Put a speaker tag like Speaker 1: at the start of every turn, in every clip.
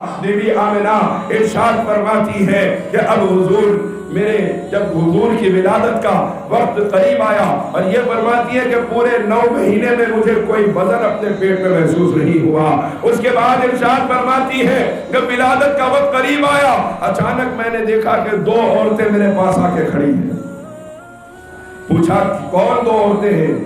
Speaker 1: بیوی آمنہ ارشاد فرماتی ہے کہ اب حضور جب حضور کی ولادت کا وقت قریب آیا اور یہ فرماتی ہے کہ پورے 9 مہینے میں مجھے کوئی وزن اپنے پیٹ میں محسوس نہیں ہوا۔ اس کے بعد ارشاد فرماتی ہے کہ ولادت کا وقت قریب آیا، اچانک میں نے دیکھا کہ 2 عورتیں میرے پاس آ کے کھڑی ہیں۔ پوچھا کون 2 عورتیں ہیں؟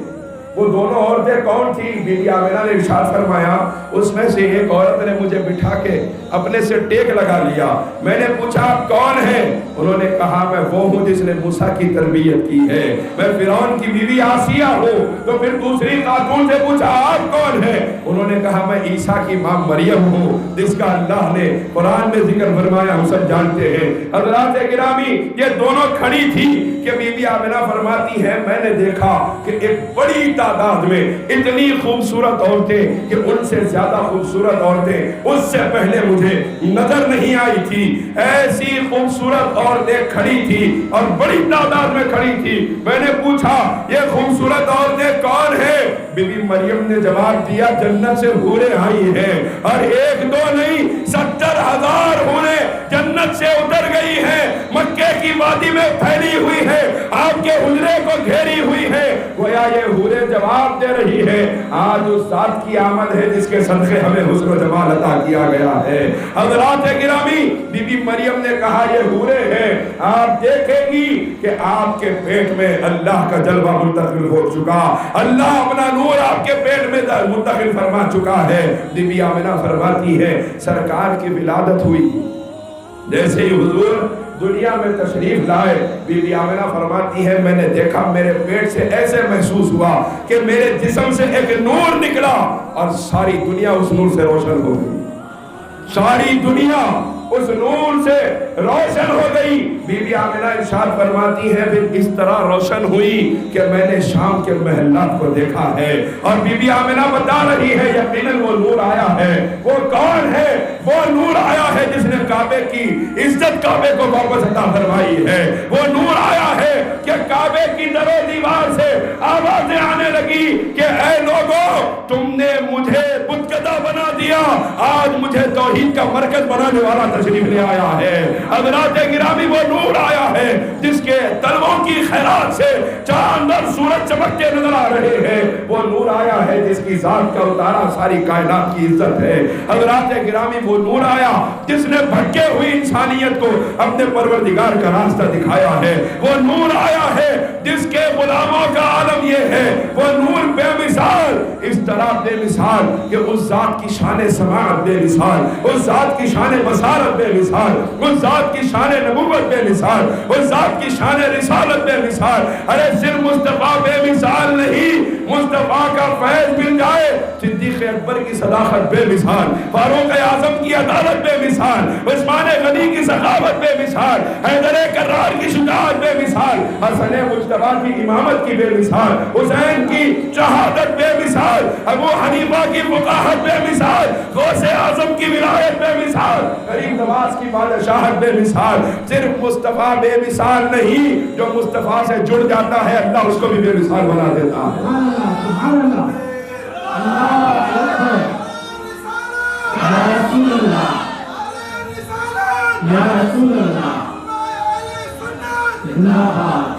Speaker 1: وہ دونوں عورتیں کون تھی؟ بی بی آمنہ نے ارشاد فرمایا اس میں سے ایک عورت نے مجھے بٹھا کے اپنے سے ٹیک لگا لیا۔ میں نے پوچھا آپ کون ہیں؟ انہوں نے کہا میں وہ ہوں جس نے موسیٰ کی تربیت کی ہے، میں فرعون کی بیوی آسیہ ہوں۔ تو پھر دوسری خاتون سے پوچھا آپ کون ہیں؟ انہوں نے کہا میں عیسیٰ کی ماں مریم ہوں جس کا اللہ نے قرآن میں ذکر فرمایا، ہم سب جانتے ہیں۔ حضرات گرامی یہ دونوں کھڑی تھی کہ بی بی آمنہ فرماتی ہے میں نے دیکھا کہ ایک بڑی تعداد میں اتنی خوبصورت عورتیں کہ ان سے زیادہ خوبصورت عورتیں اس سے پہلے مجھے نظر نہیں آئی تھی۔ ایسی خوبصورت عورتیں کھڑی تھی اور بڑی تعداد میں کھڑی تھی۔ میں نے پوچھا یہ خوبصورت عورتیں کون ہیں؟ بی بی مریم نے جواب دیا جنت سے حوریں آئی ہیں، اور 1-2 نہیں 70,000 حوریں جنت سے اتر گئی ہیں، مکے کی وادی میں پھیلی ہوئی ہے، آپ کے حجرے کو گھیری ہوئی ہے۔ گویا یہ حوریں جواب دے رہی ہے آج اس ذات کی آمد ہے جس کے صدقے ہمیں حسن و جمال عطا کیا گیا ہے۔ حضرات گرامی بی بی مریم نے کہا یہ حوریں ہیں، آپ دیکھیں گی کہ آپ کے پیٹ میں اللہ کا جلوہ منتقل ہو چکا، اللہ اپنا نور آپ کے پیٹ میں منتقل فرما چکا ہے۔ بی بی آمنہ فرماتی ہے سرکار کی ولادت ہوئی، جیسے ہی حضور دنیا میں تشریف لائے، بی بی آمنہ فرماتی ہے میں نے دیکھا میرے پیٹ سے ایسے محسوس ہوا کہ میرے جسم سے ایک نور نکلا اور ساری دنیا اس نور سے روشن ہو گئی، ساری دنیا اس نور سے روشن ہو گئی۔ بی بی آمنہ ارشاد فرماتی ہے پھر اس طرح روشن ہوئی کہ میں نے شام کے محلات کو دیکھا ہے، اور بی بی آمنہ بتا رہی ہے یقیناً وہ نور آیا ہے۔ وہ کون ہے؟ وہ نور آیا ہے جس نے کعبے کی عزت کعبے کو واپس عطا فرمائی ہے۔ وہ نور آیا ہے کہ کعبے کی در و دیوار سے آوازیں آنے لگی کہ اے لوگو تم نے مجھے بتکدہ بنا دیا، آج مجھے توحید کا مرکز بنانے والا تشریف لے آیا ہے۔ حضرات گرامی وہ نور آیا ہے جس کے تلووں کی خیرات سے چاند اور سورج چمکتے نظر آ رہے ہیں۔ وہ نور آیا ہے جس کی ذات کا اتارا ساری کائنات کی عزت ہے۔ حضرات گرامی وہ نور آیا جس نے بھٹکے ہوئی انسانیت کو اپنے پروردگار کا راستہ دکھایا ہے۔ وہ نور آیا ہے جس کے غلاموں کا عالم یہ ہے۔ وہ نور بے مثال، اس طرح بے مثال کہ اس ذات کی شان سماعت بے مثال، اس ذات کی شان بصارت بے مثال، اس ذات کی شان نبوت بے مثال، اس ذات کی شان رسالت بے مثال۔ ارے صرف مصطفیٰ بے مثال نہیں، مصطفیٰ کا فیض مل جائے، صدیق اکبر کی صداقت بے مثال، فاروق اعظم کی عدالت بے مثال، عثمان غنی کی سخاوت بے مثال، حیدر کرار کی شجاعت بے مثال، حسن مجتبیٰ کی امامت کی بے مثال، حسین کی شہادت بے مثال، ابو حنیفہ کی فقاہت بے مثال، غوث اعظم کی ولایت بے مثال، کریم نواز کی بادشاہت بے مثال۔ صرف مصطفیٰ بے مثال نہیں، جو مصطفیٰ سے جڑ جاتا ہے اللہ اس کو بھی بے مثال بنا دیتا ہے۔
Speaker 2: سبحان اللہ، اللہ اکبر، یا رسول اللہ، یا رسول اللہ۔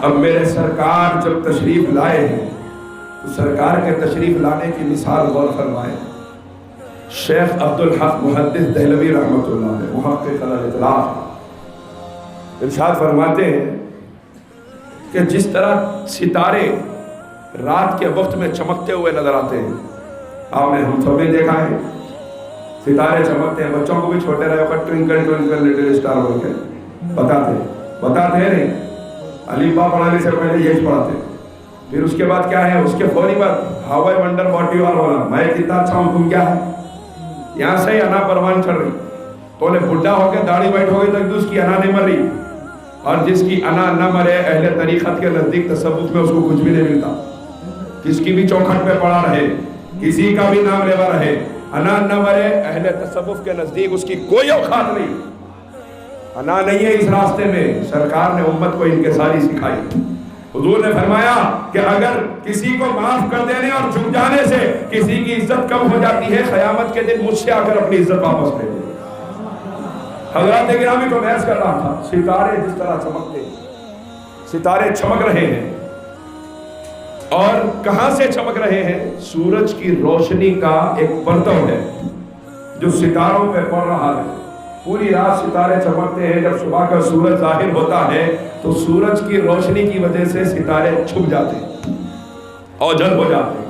Speaker 1: اب میرے سرکار جب تشریف لائے ہیں تو سرکار کے تشریف لانے کی مثال غور فرمائے۔ شیخ عبدالحق محدث دہلوی رحمۃ اللہ علیہ محقق الاطلاق ارشاد فرماتے ہیں کہ جس طرح ستارے رات کے وقت میں چمکتے ہوئے نظر آتے ہیں، آپ نے ہم سب نے دیکھا ہے ستارے چمکتے ہیں، بچوں کو بھی چھوٹے رہے وقت ٹوئنکل ٹوئنکل لٹل اسٹار بول کے بتاتے ہیں نہیں، علی با پڑھانے سے پہلے یہ پڑھاتے، پھر اس کے بعد کیا ہے، اس کے فوری بعد how I wonder what you are ہونا، میں کتنا اچھا ہوں تم کیا ہے۔ یہاں سے ہی انا پروان چڑھ رہی، تو نے بڈھا ہو کے داڑھی بیٹھ ہو گئی تک اس کی انا نہیں مر رہی، اور جس کی انا نہ مرے اہل طریقت کے نزدیک تصوف میں اس کو کچھ بھی نہیں ملتا، کس کی بھی چوکھٹ پہ پڑا رہے، کسی کا بھی نام لیوا رہے، انا نہ مرے اہل تصوف کے نزدیک اس کی کوئی اوقات نہیں، انا نہیں ہے اس راستے میں۔ سرکار نے امت کو انکساری سکھائی۔ حضور نے فرمایا کہ اگر کسی کو معاف کر دینے اور جھک جانے سے کسی کی عزت کم ہو جاتی ہے، قیامت کے دن مجھ سے آ کر اپنی عزت واپس لے لے۔ حضرات گرامی کو بحث کر رہا تھا، ستارے جس طرح چمکتے ہیں، ستارے چمک رہے ہیں، اور کہاں سے چمک رہے ہیں؟ سورج کی روشنی کا ایک پرتو ہے جو ستاروں پہ پڑ رہا ہے۔ پوری رات ستارے چمکتے ہیں، جب صبح کا سورج ظاہر ہوتا ہے تو سورج کی روشنی کی وجہ سے ستارے چھپ جاتے ہیں، اوجھل ہو جاتے ہیں۔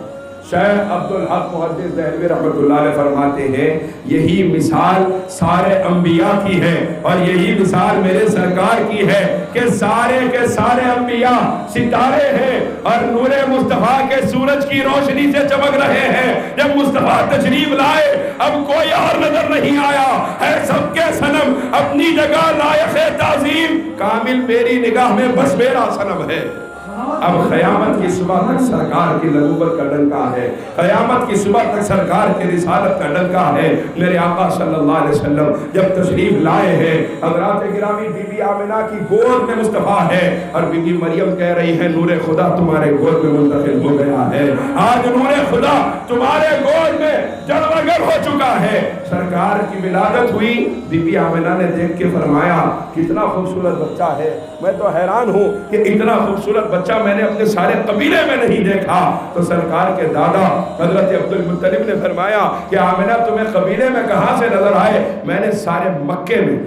Speaker 1: شیخ عبدالحق محدث دہلوی رحمۃ اللہ علیہ فرماتے ہیں یہی مثال سارے انبیاء کی ہے، اور یہی مثال میرے سرکار کی ہے کہ سارے کے سارے انبیاء ستارے ہیں اور نور مصطفیٰ کے سورج کی روشنی سے چمک رہے ہیں۔ جب مصطفیٰ تشریف لائے اب کوئی اور نظر نہیں آیا، ہے سب کے صنم اپنی جگہ لائق تعظیم، کامل میری نگاہ میں بس میرا صنم ہے۔ اب قیامت کی صبح تک سرکار کی نبوت کا ڈنکا ہے، قیامت کی صبح تک سرکار کی رسالت کا ڈنکا ہے۔ میرے آقا صلی اللہ علیہ وسلم جب تشریف لائے ہیں، حضرات گرامی بی بی آمنہ کی گود میں مصطفیٰ ہے، اور بی بی مریم کہہ رہی ہے نور خدا تمہارے گود میں منتقل ہو گیا ہے، آج نور خدا تمہارے گود میں جلوگر ہو چکا ہے۔ سرکار کی ولادت ہوئی، بی بی آمنہ نے دیکھ کے فرمایا کتنا خوبصورت بچہ ہے، میں تو حیران ہوں کہ اتنا خوبصورت بچہ میں نے اپنے سارے قبیلے میں نہیں دیکھا۔ تو سرکار کے دادا حضرت عبد المطلب نے فرمایا کہ آمنہ تمہیں قبیلے میں کہاں سے نظر آئے؟ میں نے سارے مکے میں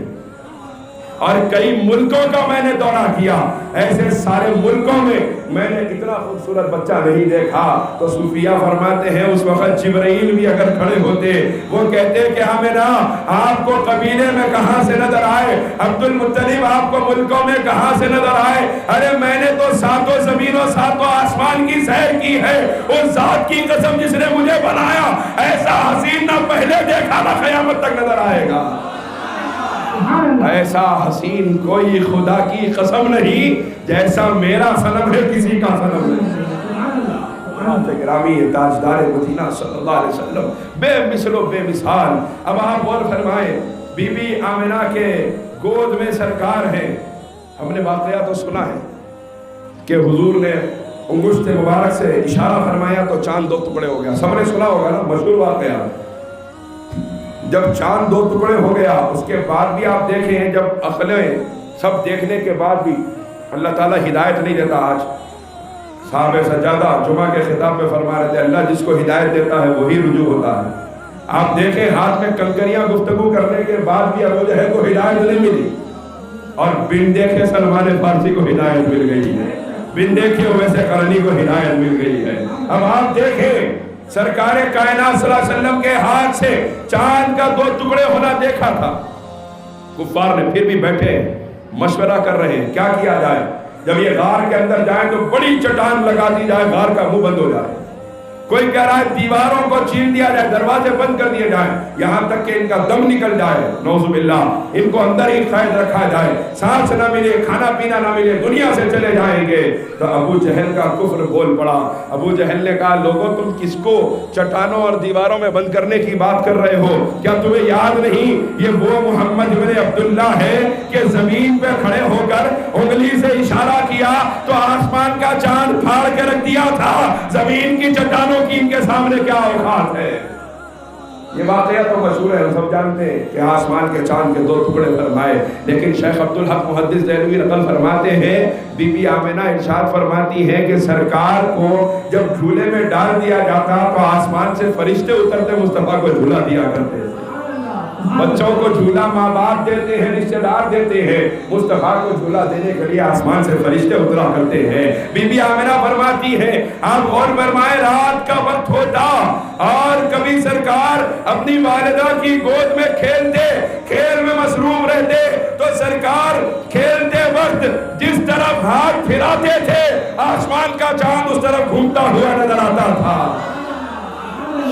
Speaker 1: اور کئی ملکوں کا میں نے دورہ کیا، ایسے سارے ملکوں میں میں نے اتنا خوبصورت بچہ نہیں دیکھا۔ تو صوفیہ فرماتے ہیں اس وقت جبرائیل بھی اگر کھڑے ہوتے وہ کہتے کہ آمنہ آپ کو قبیلے میں کہاں سے نظر آئے، عبد المطلب آپ کو ملکوں میں کہاں سے نظر آئے؟ ارے میں نے تو ساتوں زمینوں ساتوں آسمان کی سیر کی ہے، اس ذات کی قسم جس نے مجھے بنایا ایسا حسین نہ پہلے دیکھا نہ قیامت تک نظر آئے گا۔ ایسا حسین کوئی خدا کی قسم نہیں جیسا میرا صنم ہے، کسی کا صنم نہیں۔ گرامی تاجدار مدینہ صلی اللہ علیہ وسلم بے مثل و بے مثال۔ اب آپ غور فرمائیں، بی بی آمنہ کے گود میں سرکار ہیں۔ ہم نے واقعہ تو سنا ہے کہ حضور نے انگشت مبارک سے اشارہ فرمایا تو چاند دو ٹکڑے ہو گیا، سب نے سنا ہوگا نا، مشہور واقعہ۔ جب چاند دو ٹکڑے ہو گیا اس کے بعد بھی آپ دیکھیں، جب عقلیں سب دیکھنے کے بعد بھی اللہ تعالیٰ ہدایت نہیں دیتا۔ آج صاحب سجادہ جمعہ کے خطاب میں فرما رہے تھے اللہ جس کو ہدایت دیتا ہے وہی رجوع ہوتا ہے۔ آپ دیکھیں ہاتھ میں کنکریاں گفتگو کرنے کے بعد بھی ابو جہل کو ہدایت نہیں ملی، اور بن دیکھے سلمان فارسی کو ہدایت مل گئی ہے، بن دیکھے اویس قرنی کو ہدایت مل گئی ہے۔ اب آپ دیکھیں سرکار کائنات صلی اللہ علیہ وسلم کے ہاتھ سے چاند کا دو ٹکڑے ہونا دیکھا تھا۔ کفار نے پھر بھی بیٹھے مشورہ کر رہے ہیں کیا کیا جائے، جب یہ غار کے اندر جائیں تو بڑی چٹان لگا دی جائے، غار کا منہ بند ہو جائے۔ کوئی کہہ رہا ہے دیواروں کو چین دیا جائے، دروازے بند کر دیے جائیں یہاں تک کہ ان کا دم نکل جائے، نعوذ باللہ، ان کو اندر ہی قید رکھا جائے، سانس نہ ملے، کھانا پینا نہ ملے، دنیا سے چلے جائیں گے۔ تو ابو جہل کا کفر بول پڑا۔ ابو جہل نے کہا لوگوں تم کس کو چٹانوں اور دیواروں میں بند کرنے کی بات کر رہے ہو؟ کیا تمہیں یاد نہیں یہ وہ محمد بن عبداللہ ہے کہ زمین پہ کھڑے ہو کر انگلی سے اشارہ کیا تو آسمان کا چاند پھاڑ کے رکھ دیا تھا، زمین کی چٹانوں کی ان کے سامنے کیا اوقات ہے؟ یہ واقعہ تو مشہور ہے، ہم سب جانتے ہیں کہ آسمان کے چاند کے دو ٹکڑے فرمائے، لیکن شیخ عبدالحق محدث دہلوی نقل فرماتے ہیں بی بی آمنہ ارشاد فرماتی ہے کہ سرکار کو جب جھولے میں ڈال دیا جاتا تو آسمان سے فرشتے اترتے مصطفیٰ کو جھولا دیا کرتے۔ بچوں کو جھولا ماں باپ دیتے ہیں، رشتہ دار دیتے ہیں، مصطفیٰ کو جھولا دینے کے لیے آسمان سے فرشتے اترا کرتے ہیں۔ بی بی آمنہ فرماتی ہے آپ غور فرمائے رات کا وقت ہوتا اور کبھی سرکار اپنی والدہ کی گود میں کھیلتے، کھیل میں مصروف رہتے تو سرکار کھیلتے وقت جس طرف ہاتھ پھراتے تھے آسمان کا چاند اس طرف گھومتا ہوا نظر آتا تھا۔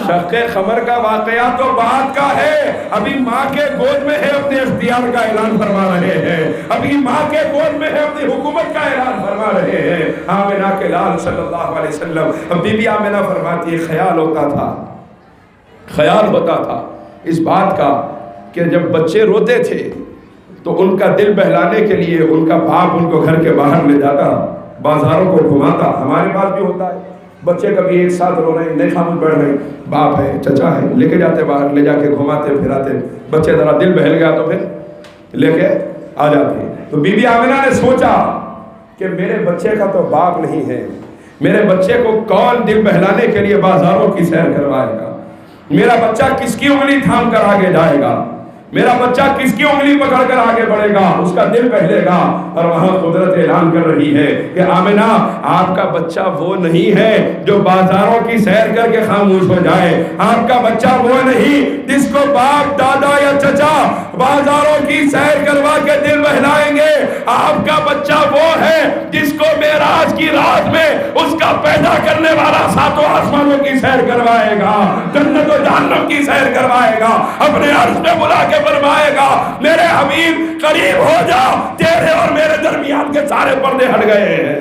Speaker 1: شق قمر کا واقعہ تو بات کا ہے، ابھی ماں کے گود میں ہے اپنے اختیار کا اعلان فرما رہے ہیں، ابھی ماں کے گود میں ہے اپنی حکومت کا اعلان فرما رہے ہیں۔ آمنہ کے لال صلی اللہ علیہ وسلم، اب بی بی آمنہ فرماتی ہے خیال ہوتا تھا اس بات کا کہ جب بچے روتے تھے تو ان کا دل بہلانے کے لیے ان کا باپ ان کو گھر کے باہر لے جاتا، بازاروں کو گھماتا۔ ہمارے پاس بھی ہوتا ہے، بچے کبھی ایک ساتھ رو رہے ہیں، نہیں خاموش بیٹھ رہے ہیں، باپ ہے چچا ہے لے کے جاتے باہر، لے جا کے گھماتے پھراتے، بچے ذرا دل بہل گیا تو پھر لے کے آ جاتے. تو بی بی آمنہ نے سوچا کہ میرے بچے کا تو باپ نہیں ہے، میرے بچے کو کون دل بہلانے کے لیے بازاروں کی سیر کروائے گا، میرا بچہ کس کی انگلی تھام کر آگے جائے گا، میرا بچہ کس کی انگلی پکڑ کر آگے بڑھے گا، اس کا دل بہلے گا. اور وہاں قدرت اعلان کر رہی ہے کہ آمنہ آپ کا بچہ وہ نہیں ہے جو بازاروں کی سیر کر کے خاموش ہو جائے، آپ کا بچہ وہ نہیں جس کو باپ دادا یا چچا بازاروں کی سیر کروا کے دل بہلائیں گے، آپ کا بچہ وہ ہے جس کو معراج کی رات میں اس کا پیدا کرنے والا ساتوں آسمانوں کی سیر کروائے گا، جنت و جہنم کی سیر کروائے گا، اپنے عرش میں بلا کے فرمائے گا میرے حبیب قریب ہو جا، تیرے اور میرے درمیان کے سارے پردے ہٹ گئے ہیں.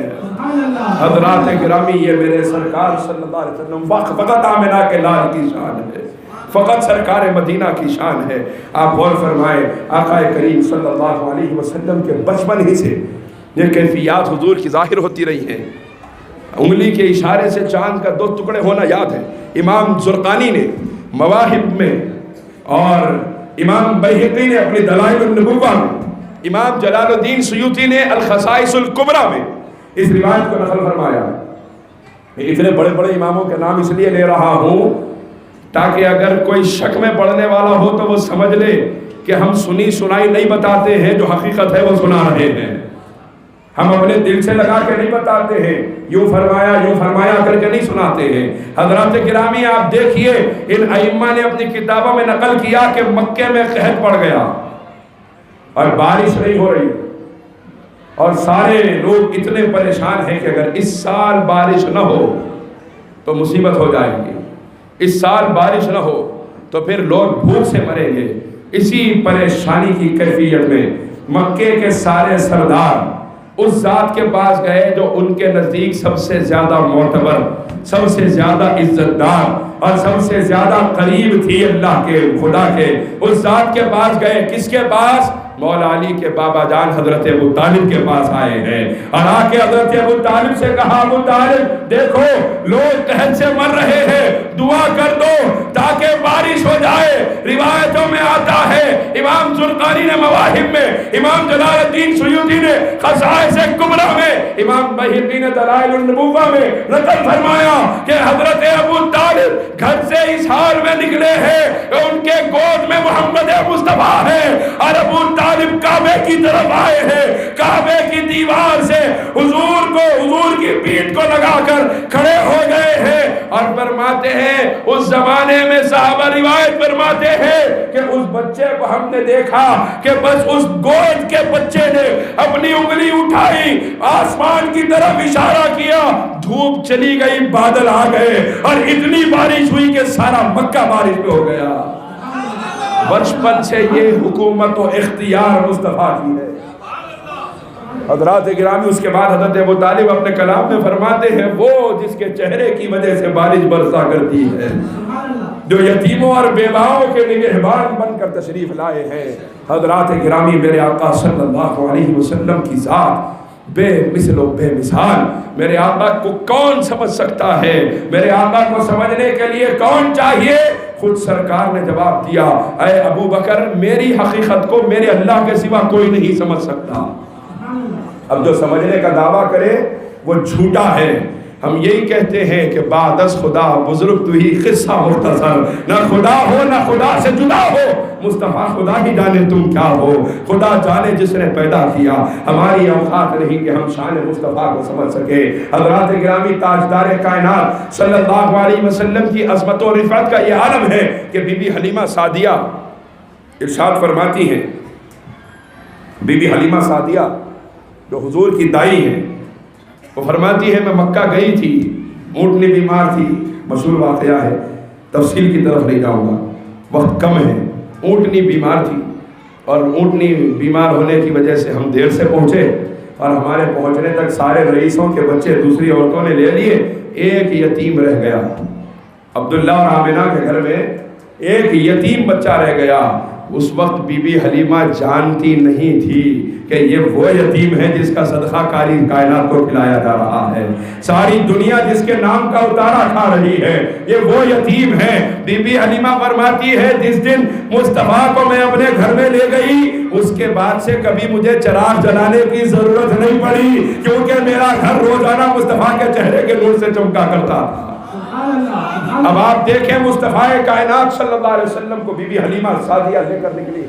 Speaker 1: حضرات گرامی یہ میرے سرکار صلی اللہ علیہ وسلم فقط آمنہ کے لال کی شان ہے، فقط سرکار مدینہ کی شان ہے. آپ غور فرمائیں آقا کریم صلی اللہ علیہ وسلم کے بچپن ہی سے یہ کیفیات حضور کی ظاہر ہوتی رہی ہیں. انگلی کے اشارے سے چاند کا 2 ٹکڑے ہونا یاد ہے. امام زرقانی نے مواہب میں اور امام بیہقی نے اپنی دلائل النبوہ میں، امام جلال الدین سیوطی نے الخصائص الکبریٰ میں اس روایت کو نقل فرمایا. میں اتنے بڑے بڑے اماموں کے نام اس لیے لے رہا ہوں تاکہ اگر کوئی شک میں پڑھنے والا ہو تو وہ سمجھ لے کہ ہم سنی سنائی نہیں بتاتے ہیں، جو حقیقت ہے وہ سنا رہے ہیں. ہم اپنے دل سے لگا کے نہیں بتاتے ہیں، یوں فرمایا کر کے نہیں سناتے ہیں. حضرات گرامی آپ دیکھیے ان ائمہ نے اپنی کتابوں میں نقل کیا کہ مکے میں قحط پڑ گیا اور بارش نہیں ہو رہی اور سارے لوگ اتنے پریشان ہیں کہ اگر اس سال بارش نہ ہو تو مصیبت ہو جائے گی، اس سال بارش نہ ہو تو پھر لوگ بھوک سے مریں گے. اسی پریشانی کی کیفیت میں مکے کے سارے سردار اس ذات کے پاس گئے جو ان کے نزدیک سب سے زیادہ معتبر، سب سے زیادہ عزت دار اور سب سے زیادہ قریب تھی اللہ کے خدا کے. اس ذات کے پاس گئے، کس کے پاس؟ مولا علی کے بابا جان حضرت ابو طالب کے پاس آئے ہیں اور آ کے حضرت ابو طالب سے کہا ابو طالب دیکھو لوگ قحط سے مر رہے ہیں، دعا کر دو تاکہ بارش ہو جائے. روایتوں میں آتا ہے امام زرقانی نے مواہب میں، امام جلال الدین سیوطی نے خصائص کبریٰ میں، امام بیہقی نے دلائل النبوہ میں نقل فرمایا کہ حضرت ابو طالب گھر سے اس حال میں نکلے ہیں کہ ان کے گود میں محمد مصطفیٰ ہے اور ابو طالب کعبے کی طرف آئے ہیں، کعبے کی دیوار سے حضور کی پیٹھ کو لگا کر کھڑے ہو گئے ہیں اور فرماتے ہیں اس زمانے میں صحابہ روایت فرماتے ہیں کہ اس بچے کو ہم نے دیکھا کہ بس اس گود کے بچے نے اپنی انگلی اٹھائی، آسمان کی طرف اشارہ کیا، دھوپ چلی گئی، بادل آ گئے اور اتنی بارش ہوئی کہ سارا مکہ بارش میں ہو گیا. بچپن سے یہ حکومت و اختیار مصطفیٰ کی ہے. حضرات گرامی اس کے بعد حضرت ابو طالب اپنے کلام میں فرماتے ہیں وہ جس کے چہرے کی وجہ سے بارش برسا کرتی ہے، جو یتیموں اور بیواؤں کے نگہبان بن کر تشریف لائے ہیں. حضرات گرامی میرے آقا صلی اللہ علیہ وسلم کی ذات بے مثل و بے مثال. میرے آقا کو کون سمجھ سکتا ہے؟ میرے آقا کو سمجھنے کے لیے کون چاہیے؟ خود سرکار نے جواب دیا اے ابو بکر میری حقیقت کو میرے اللہ کے سوا کوئی نہیں سمجھ سکتا. اب جو سمجھنے کا دعویٰ کرے وہ جھوٹا ہے. ہم یہی کہتے ہیں کہ بعد از خدا بزرگ تو ہی قصہ مختصر، نہ خدا ہو نہ خدا سے جدا ہو، مصطفیٰ خدا ہی جانے تم کیا ہو، خدا جانے جس نے پیدا کیا. ہماری اوقات نہیں کہ ہم شان مصطفیٰ کو سمجھ سکے. حضرات گرامی تاجدار کائنات صلی اللہ علیہ وسلم کی عظمت و رفعت کا یہ عالم ہے کہ بی بی حلیمہ سعدیہ ارشاد فرماتی ہیں، بی بی حلیمہ سعدیہ جو حضور کی دائی ہیں، وہ فرماتی ہے میں مکہ گئی تھی، اونٹنی بیمار تھی، مشہور واقعہ ہے، تفصیل کی طرف نہیں جاؤں گا وقت کم ہے. اونٹنی بیمار تھی اور اونٹنی بیمار ہونے کی وجہ سے ہم دیر سے پہنچے اور ہمارے پہنچنے تک سارے رئیسوں کے بچے دوسری عورتوں نے لے لیے، ایک یتیم رہ گیا. عبداللہ اور آمنہ کے گھر میں ایک یتیم بچہ رہ گیا. اس وقت بی بی حلیمہ جانتی نہیں تھی کہ یہ وہ یتیم ہے جس کا صدقہ کاری کائنات کو کھلایا جا رہا ہے. ساری دنیا جس کے نام کا اتارا کھا رہی ہے یہ وہ یتیم ہے. بی بی حلیمہ فرماتی ہے جس دن مصطفیٰ کو میں اپنے گھر میں لے گئی اس کے بعد سے کبھی مجھے چراغ جلانے کی ضرورت نہیں پڑی، کیونکہ میرا گھر روزانہ مصطفیٰ کے چہرے کے نور سے چمکا کرتا تھا۔ اب آپ دیکھیں مصطفیٰ کائنات صلی اللہ علیہ وسلم کو بی بی حلیمہ سعدیہ لے کر نکلی۔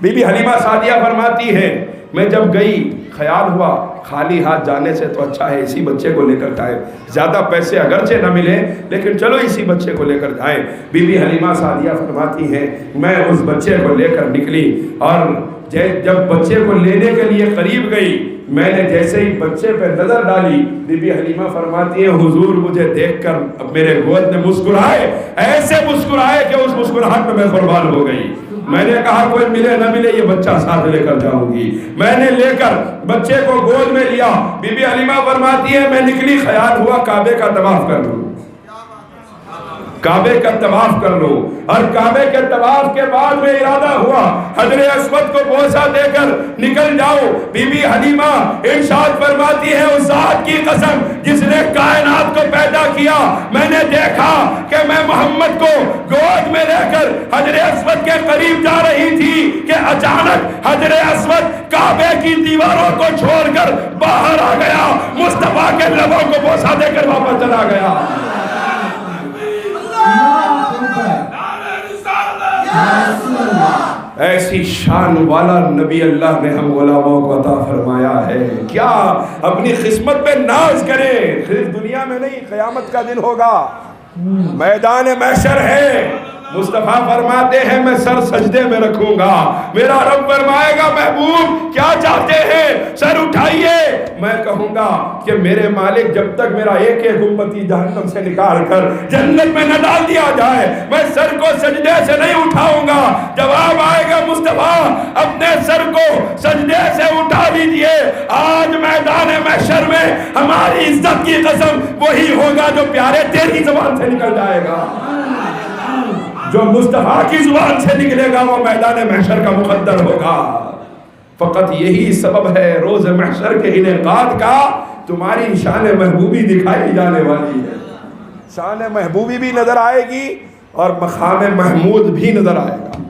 Speaker 1: بی بی حلیمہ سعدیہ فرماتی ہے میں جب گئی خیال ہوا خالی ہاتھ جانے سے تو اچھا ہے اسی بچے کو لے کر جائیں، زیادہ پیسے اگرچہ نہ ملے لیکن چلو اسی بچے کو لے کر جائیں۔ بی بی حلیمہ سعدیہ فرماتی ہیں میں اس بچے کو لے کر نکلی، اور جب بچے کو لینے کے لیے قریب گئی، میں نے جیسے ہی بچے پہ نظر ڈالی، بی بی حلیمہ فرماتی ہیں حضور مجھے دیکھ کر میرے گود میں مسکرائے، ایسے مسکرائے کہ اس مسکراہٹ میں قربان ہو گئی۔ میں نے کہا کوئی ملے نہ ملے یہ بچہ ساتھ لے کر جاؤں گی۔ میں نے لے کر بچے کو گود میں لیا۔ بی بی حلیمہ فرماتی ہے میں نکلی، خیال ہوا کعبے کا طواف کر لوں، کعبے کا طواف کر لو، اور کعبے کے طواف کے بعد میں ارادہ ہوا حجر اسود کو بوسہ دے کر نکل جاؤ۔ بی بی حلیمہ ارشاد فرماتی ہے اس ذات کی قسم جس نے کائنات کو پیدا کیا، میں نے دیکھا کہ میں محمد کو گود میں لے کر حجر اسود کے قریب جا رہی تھی کہ اچانک حجر اسود کعبے کی دیواروں کو چھوڑ کر باہر آ گیا، مصطفیٰ کے لبوں کو بوسہ دے کر واپس چلا گیا۔ ایسی شان والا نبی اللہ نے ہم غلاموں کو عطا فرمایا ہے، کیا اپنی قسمت پہ ناز کریں، صرف دنیا میں نہیں قیامت کا دن ہوگا، میدان محشر ہے۔ مصطفیٰ فرماتے ہیں میں سر سجدے میں رکھوں گا، میرا رب فرمائے گا محبوب کیا چاہتے ہیں سر اٹھائیے، میں کہوں گا کہ میرے مالک جب تک میرا ایک ایک امتی جہنم سے نکال کر جنت میں نہ ڈال دیا جائے میں سر کو سجدے سے نہیں اٹھاؤں گا۔ جواب آئے گا مصطفیٰ اپنے سر کو سجدے سے اٹھا لیجئے، آج میدان محشر میں ہماری عزت کی قسم وہی ہوگا جو پیارے تیری زبان سے نکل جائے گا، جو مصطفیٰ کی زبان سے نکلے گا وہ میدان محشر کا مقدر ہوگا۔ فقط یہی سبب ہے روز محشر کے انعقاد کا، تمہاری شان محبوبی دکھائی جانے والی ہے، شان محبوبی بھی نظر آئے گی اور مقام محمود بھی نظر آئے گا۔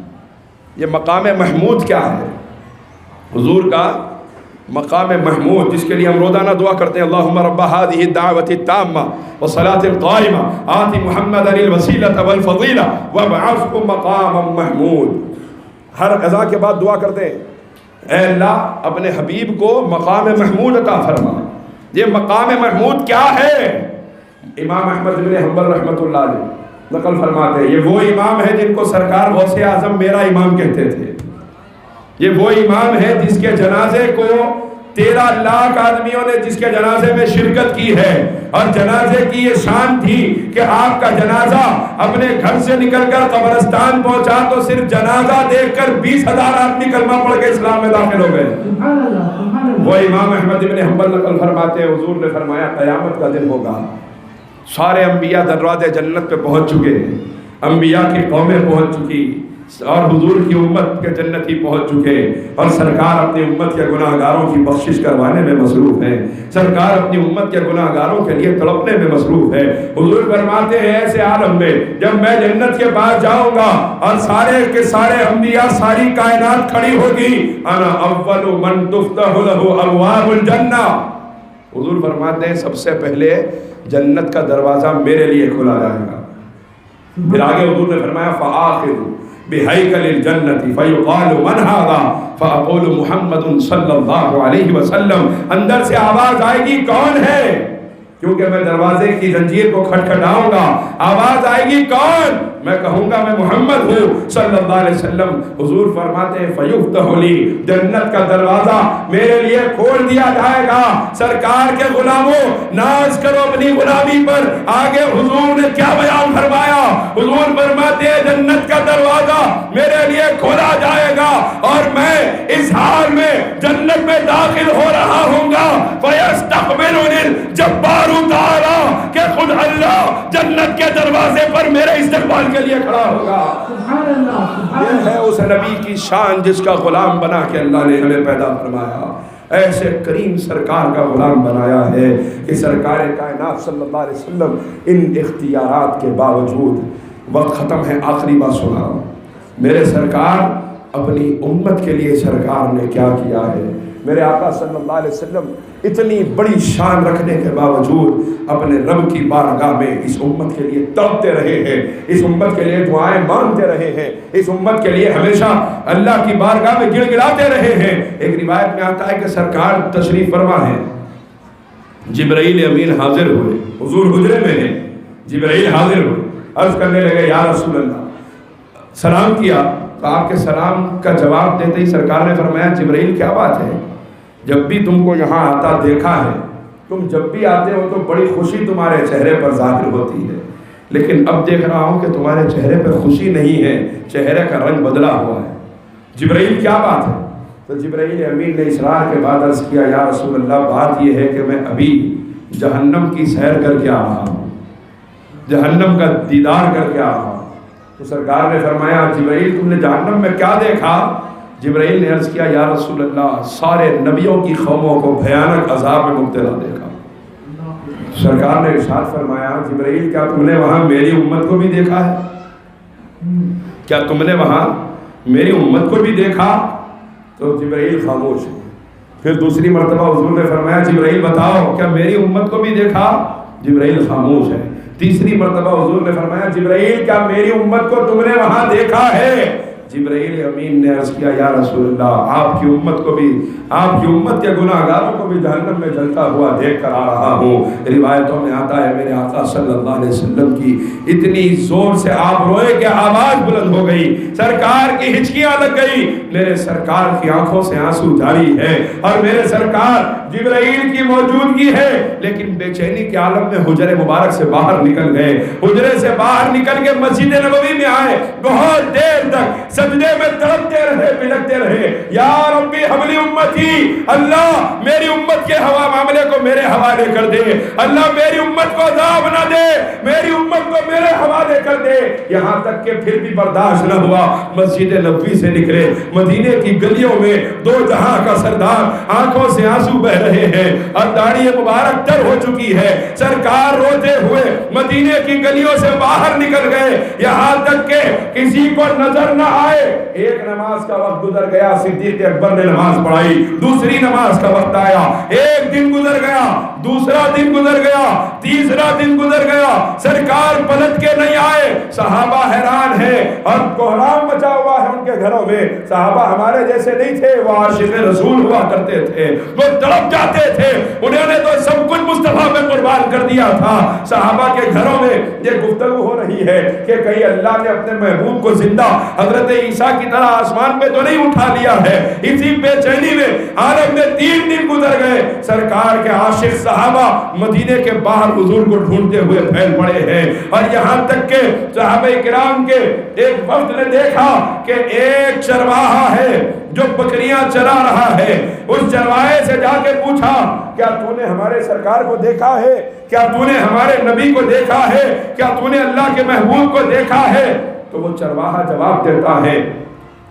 Speaker 1: یہ مقام محمود کیا ہے؟ حضور کا مقام محمود جس کے لیے ہم روزانہ دعا کرتے ہیں اللہم رب هذه الدعوة التامة والصلاة القائمة آت محمدا الوسیلة والفضیلہ وابعثه مقاما محمود۔ ہر اذان کے بعد دعا کرتے ہیں اے اللہ اپنے حبیب کو مقام محمود عطا فرما۔ یہ مقام محمود کیا ہے؟ امام احمد بن حنبل رحمۃ اللہ علیہ نقل فرماتے ہیں یہ وہ امام ہے جن کو سرکار غوث اعظم میرا امام کہتے تھے، یہ وہ امام ہے جس کے جنازے کو 13 لاکھ آدمیوں نے جس کے جنازے میں شرکت کی ہے، اور جنازے کی یہ شان تھی کہ آپ کا جنازہ اپنے گھر سے نکل کر قبرستان پہنچا تو صرف جنازہ دیکھ کر 20,000 آدمی کلمہ پڑھ کے اسلام میں داخل ہو گئے۔ وہ امام احمد بن حنبل نقل فرماتے ہیں حضور نے فرمایا قیامت کا دن ہوگا، سارے انبیاء دروازے جنت پہ پہنچ چکے، انبیاء کی قومیں پہنچ چکی اور حضور کی امت کے جنتی پہنچ چکے، اور سرکار اپنی امت کے گناہ گاروں کی بخشش کروانے میں مصروف ہے، سرکار اپنی امت کے گناہ گاروں کے لیے تڑپنے میں مصروف ہے۔ حضور فرماتے ہیں ایسے عالم میں جب میں جنت کے پاس جاؤں گا اور سارے کے سارے انبیاء ساری کائنات کھڑی ہوگی، انا اول من تفتح له ابواب الجنہ، حضور فرماتے ہیں سب سے پہلے جنت کا دروازہ میرے لیے کھلا جائے گا۔ پھر آگے حضور نے فرمایا فآخذ بِحَيْكَلِ الْجَنَّةِ فَيُقَالُ مَنْ هَذَا فَأَقُولُ مُحَمَّدٌ صلی اللہ علیہ وسلم، اندر سے آواز آئے گی کون ہے، کیونکہ میں دروازے کی زنجیر کو کھٹکھٹاؤں گا، آواز آئے گی کون، میں کہوں گا میں محمد ہوں صلی اللہ علیہ وسلم۔ حضور فرماتے ہیں فَيُفْتَحُ لِي، جنت کا دروازہ میرے لیے کھول دیا جائے گا۔ سرکار کے غلاموں ناز کرو اپنی غلامی پر۔ آگے حضور نے کیا بیان فرمایا؟ حضور فرماتے ہیں جنت کا دروازہ میرے لیے کھولا جائے گا اور میں اس حال میں جنت میں داخل ہو رہا ہوں گا، فَيَسْتَقْبِلُنِي الْجَبَّارُ تعالیٰ، کہ خود اللہ جنت کے دروازے پر میرے استقبال کے لیے کھڑا ہوگا۔ یہ ہے اس نبی کی شان جس کا غلام بنا کے اللہ نے ہمیں پیدا فرمایا، ایسے کریم سرکار کا غلام بنایا ہے کہ سرکار کائنات صلی اللہ علیہ وسلم ان اختیارات کے باوجود، وقت ختم ہے آخری بات سنا، میرے سرکار اپنی امت کے لیے سرکار نے کیا کیا ہے۔ میرے آقا صلی اللہ علیہ وسلم اتنی بڑی شان رکھنے کے باوجود اپنے رب کی بارگاہ میں اس امت کے لیے تڑپتے رہے ہیں، اس امت کے لیے دعائیں مانگتے رہے ہیں، اس امت کے لیے ہمیشہ اللہ کی بارگاہ میں گڑ گڑاتے رہے ہیں۔ ایک روایت میں آتا ہے کہ سرکار تشریف فرما ہے، جبرائیل امین حاضر ہوئے، حضور حجرے میں ہیں، جبرائیل حاضر ہوئے، عرض کرنے لگے یا رسول اللہ، سلام کیا تو آپ کے سلام کا جواب دیتے ہی سرکار نے فرمایا جبرائیل کیا بات ہے، جب بھی تم کو یہاں آتا دیکھا ہے، تم جب بھی آتے ہو تو بڑی خوشی تمہارے چہرے پر ظاہر ہوتی ہے، لیکن اب دیکھ رہا ہوں کہ تمہارے چہرے پر خوشی نہیں ہے، چہرے کا رنگ بدلا ہوا ہے، جبرائیل کیا بات ہے؟ تو جبرائیل امین نے اصرار کے بعد عرض کیا یا رسول اللہ بات یہ ہے کہ میں ابھی جہنم کی سیر کر کے آ رہا ہوں، جہنم کا دیدار کر کے آ رہا ہوں۔ تو سرکار نے فرمایا جبرائیل تم نے جہنم میں کیا دیکھا؟ جبرائیل نے عرض کیا یا رسول اللہ سارے نبیوں کی قوموں کو بھیانک عذاب میں مبتلا دیکھا۔ سرکار نے ارشاد فرمایا جبرائیل کیا تم نے وہاں میری امت کو بھی دیکھا ہے؟ کیا تم نے وہاں میری امت کو بھی دیکھا؟ تو جبرائیل خاموش ہے۔ پھر دوسری مرتبہ حضور نے فرمایا جبرائیل بتاؤ کیا میری امت کو بھی دیکھا؟ جبرائیل خاموش ہے۔ تیسری مرتبہ حضور نے فرمایا جبرائیل کیا میری امت کو تم نے وہاں دیکھا ہے؟ جبرائیل امین نے عرض کیا یا رسول اللہ آپ کی امت کو بھی، آپ کی امت کے گناہگاروں کو بھی جہنم میں جلتا ہوا دیکھ کر آ رہا ہوں۔ روایتوں میں آتا ہے میرے آقا صلی اللہ علیہ وسلم کی اتنی زور سے آپ روئے کہ آواز بلند ہو گئی، سرکار کی ہچکیاں لگ گئی، میرے سرکار کی آنکھوں سے آنسو جاری ہے اور میرے سرکار جبرائیل کی موجودگی ہے، لیکن بے چینی کے عالم میں حجرے مبارک سے باہر نکل گئے، حجرے سے باہر نکل کے مسجد نبوی میں آئے، بہت دیر تک سجدے میں تڑپتے رہے، بلکتے رہے، یا ربی حبلی امتی، اللہ میری امت کے ہوا معاملے کو میرے حوالے کر دے، اللہ میری امت کو عذاب نہ دے، میری امت کو میرے حوالے کر دے۔ یہاں تک کہ پھر بھی برداشت نہ ہوا، مسجد نبوی سے نکلے، مدینے کی گلیوں میں دو جہاں کا سردار آنکھوں سے آنسو بہ رہے ہیں اور داڑھی مبارک تر ہو چکی ہے، سرکار روتے ہوئے مدینے کی گلیوں سے باہر نکل گئے، یہاں تک کہ کسی کو نظر نہ آئے۔ ایک نماز کا وقت گزر گیا، صدیق اکبر نے نماز پڑھائی، دوسری نماز کا وقت آیا، ایک دن گزر گیا، دوسرا دن گزر گیا، تیسرا دن گزر گیا، سرکار پلٹ کے نہیں آئے، صحابہ حیران ہیں اور کوہرام مچا ہوا ہے ان کے گھروں میں۔ صحابہ ہمارے جیسے نہیں تھے، وہ عاشق رسول ہوا کرتے تھے، وہ تڑپ جاتے تھے، انہوں نے تو سب کچھ مصطفیٰ میں قربان کر دیا تھا۔ صحابہ کے گھروں میں یہ گفتگو ہو رہی ہے کہ کہیں اللہ نے اپنے محبوب کو زندہ حضرت عیسیٰ کی طرح آسمان پہ تو نہیں اٹھا لیا ہے۔ اسی بے چینی میں عالم میں 3 دن گزر گئے، سرکار کے عاشق صحابہ مدینے کے باہر حضور کو ڈھونڈتے ہوئے پھیل پڑے ہیں، اور یہاں تک کہ صحابہ کرام کے ایک وفد نے دیکھا کہ ایک چرواہا ہے جو بکریاں چرا رہا ہے، اس چرواہے سے جا کے پوچھا کیا تو نے ہمارے سرکار کو دیکھا ہے؟ کیا تو نے ہمارے نبی کو دیکھا ہے؟ کیا تو نے اللہ کے محبوب کو دیکھا ہے؟ تو وہ چرواہا جواب دیتا ہے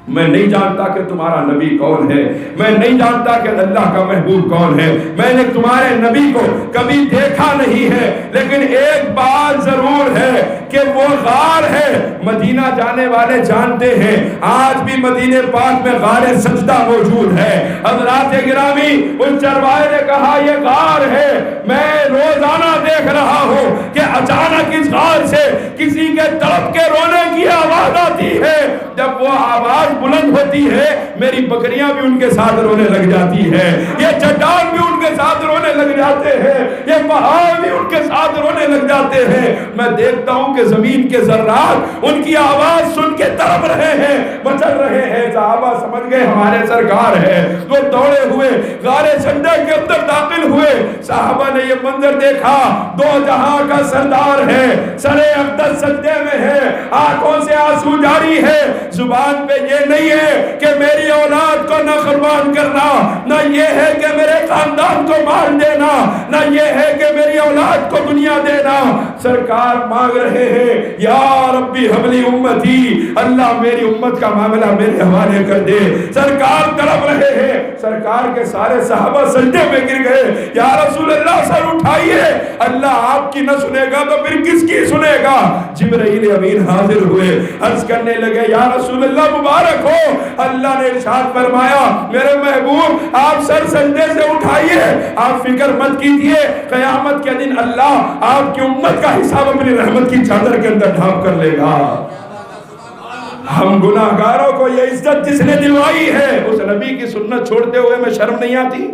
Speaker 1: میں نہیں جانتا کہ تمہارا نبی کون ہے، میں نہیں جانتا کہ اللہ کا محبوب کون ہے، میں نے تمہارے نبی کو کبھی دیکھا نہیں ہے، لیکن ایک بات ضرور ہے کہ وہ غار ہے، مدینہ جانے والے جانتے ہیں آج بھی مدینہ پاک میں غار سجدہ موجود ہے۔ حضرات گرامی اس چرواہے نے کہا یہ غار ہے، میں روزانہ دیکھ رہا ہوں کہ اچانک اس غار سے کسی کے تڑپ کے رونے کی آواز آتی ہے، جب وہ آواز بلند ہوتی ہے میری بکریاں بھی ان کے ساتھ رونے لگ جاتی ہے، یہ چٹان بھی ان کے ساتھ رونے لگ جاتے ہیں، یہ پہاڑ بھی ان کے ساتھ رونے لگ جاتے ہیں، میں دیکھتا ہوں کہ زمین کے ذرات ان کی آواز سن کے تڑپ رہے ہیں، مچل رہے ہیں۔ صحابہ سمجھ گئے ہمارے سرکار ہے، وہ دوڑے ہوئے غار سجدہ کے اندر داخل ہوئے۔ صحابہ نے یہ منظر دیکھا، 2 جہاں کا سردار ہے، سر اقدس سجدے میں ہے، آنکھوں سے آنسو جاری ہے، زبان پہ یہ نہیں ہے کہ میری اولاد کو نہ قربان کرنا، نہ یہ ہے کہ میرے خاندان کو مار دینا، نہ یہ ہے کہ میری اولاد کو دنیا دینا. سرکار مانگ رہے ہیں یا ربی حبلی امتی، اللہ میری امت کا معاملہ میرے حوالے کر دے. سرکار تڑپ رہے ہیں. سرکار کے سارے صحابہ سجدے میں گر گئے. یا رسول اللہ سر اٹھائیے، اللہ آپ کی نہ سنے گا تو پھر کس کی سنے گا؟ جبرائیل امین حاضر ہوئے، عرض کرنے لگے یا رسول اللہ مبارک ہو. اللہ نے ارشاد فرمایا میرے محبوب آپ سر سجدے سے اٹھائیے، آپ فکر مت کیجیے، قیامت کے دن اللہ آپ کی امت کا حساب اپنی رحمت کی چادر کے اندر ڈھانپ کر لے گا. ہم گناہگاروں کو یہ عزت جس نے دلوائی ہے، اس نبی کی سنت چھوڑتے ہوئے میں شرم نہیں آتی؟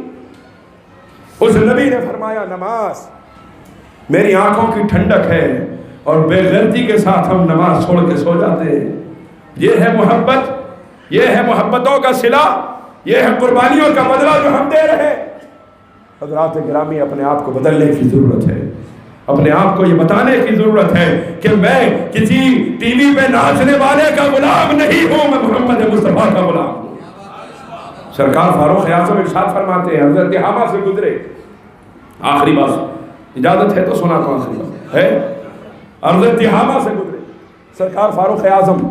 Speaker 1: اس نبی نے فرمایا نماز میری آنکھوں کی ٹھنڈک ہے، اور بے غیرتی کے ساتھ ہم نماز چھوڑ کے سو جاتے ہیں. یہ ہے محبت، یہ ہے محبتوں کا صلہ، یہ ہے قربانیوں کا بدلہ جو ہم دے رہے ہیں. حضرات گرامی، اپنے آپ کو بدلنے کی ضرورت ہے، اپنے آپ کو یہ بتانے کی ضرورت ہے کہ میں کسی ٹی وی پہ ناچنے والے کا غلام نہیں ہوں، میں محمد مصطفیٰ کا غلام ہوں. سرکار فاروق اعظم ارشاد فرماتے ہیں حضرت حما سے گزرے، آخری بات اجازت ہے تو سنا تو آخری بات ہے، حضرت حما سے گزرے سرکار فاروق اعظم،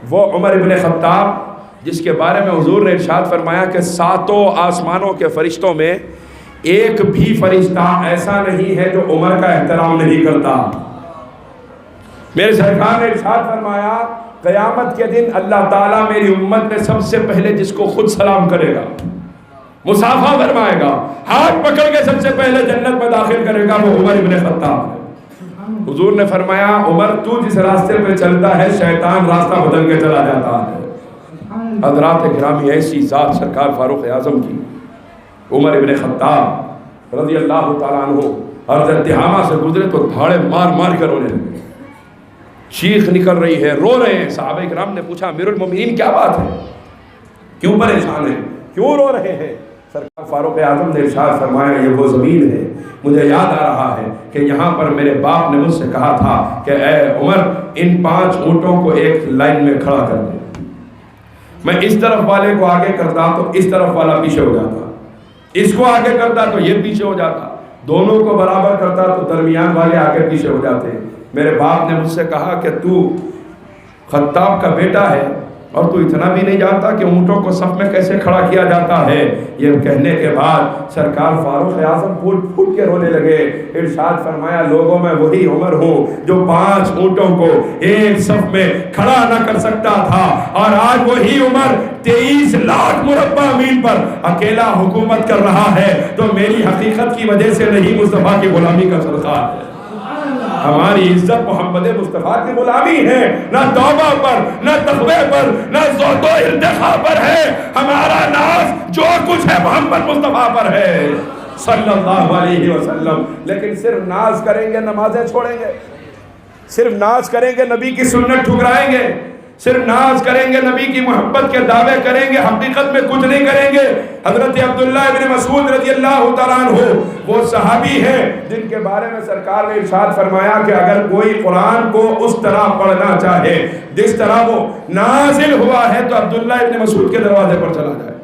Speaker 1: وہ عمر ابن خطاب جس کے بارے میں حضور نے ارشاد فرمایا کہ 7 آسمانوں کے فرشتوں میں ایک بھی فرشتہ ایسا نہیں ہے جو عمر کا احترام نہیں کرتا. میرے سرکار نے ارشاد فرمایا قیامت کے دن اللہ تعالیٰ میری امت میں سب سے پہلے جس کو خود سلام کرے گا، مصافحہ فرمائے گا، ہاتھ پکڑ کے سب سے پہلے جنت میں داخل کرے گا، وہ عمر ابن خطاب ہے. حضور نے فرمایا عمر تو جس راستے پہ چلتا ہے شیطان راستہ بدل کے چلا جاتا ہے. حضرات گرامی، ایسی ذات سرکار فاروق اعظم کی، عمر ابن خطاب رضی اللہ تعالیٰ عنہ حضرت حما سے گزرے تو دھاڑے مار مار کر رونے لگے، چیخ نکل رہی ہے، رو رہے ہیں. صحابہ کرام نے پوچھا امیر المومنین کیا بات ہے، کیوں پریشان ہیں، کیوں رو رہے ہیں؟ سرکار فاروق اعظم نے ارشاد فرمایا یہ وہ زمین ہے، مجھے یاد آ رہا ہے کہ یہاں پر میرے باپ نے مجھ سے کہا تھا کہ اے عمر ان 5 اونٹوں کو ایک لائن میں کھڑا کر دے. میں اس طرف والے کو آگے کرتا تو اس طرف والا پیچھے ہو جاتا، اس کو آگے کرتا تو یہ پیچھے ہو جاتا، دونوں کو برابر کرتا تو درمیان والے آگے پیچھے ہو جاتے. میرے باپ نے مجھ سے کہا کہ تو خطاب کا بیٹا ہے اور تو اتنا بھی نہیں جانتا کہ اونٹوں کو صف میں کیسے کھڑا کیا جاتا ہے. یہ کہنے کے بعد سرکار فاروق اعظم پھوٹ پھوٹ کے رونے لگے. ارشاد فرمایا لوگوں میں وہی عمر ہوں جو 5 اونٹوں کو ایک صف میں کھڑا نہ کر سکتا تھا، اور آج وہی عمر 23 لاکھ مربع میل پر اکیلا حکومت کر رہا ہے. تو میری حقیقت کی وجہ سے نہیں، مصطفیٰ کی غلامی کا صدقہ ہے. ہماری عزت محمد مصطفیٰ کی غلامی ہے، نہ توبہ پر، نہ تقوی پر، نہ زہد و ارتقاء پر ہے. ہمارا ناز جو کچھ ہے محمد مصطفیٰ پر ہے صلی اللہ علیہ وسلم. لیکن صرف ناز کریں گے نمازیں چھوڑیں گے، صرف ناز کریں گے نبی کی سنت ٹھکرائیں گے، صرف ناز کریں گے نبی کی محبت کے دعوے کریں گے، حقیقت میں کچھ نہیں کریں گے. حضرت عبداللہ ابن مسعود رضی اللہ تعالیٰ عنہ وہ صحابی ہیں جن کے بارے میں سرکار نے ارشاد فرمایا کہ اگر کوئی قرآن کو اس طرح پڑھنا چاہے جس طرح وہ نازل ہوا ہے تو عبداللہ ابن مسعود کے دروازے پر چلا جائے.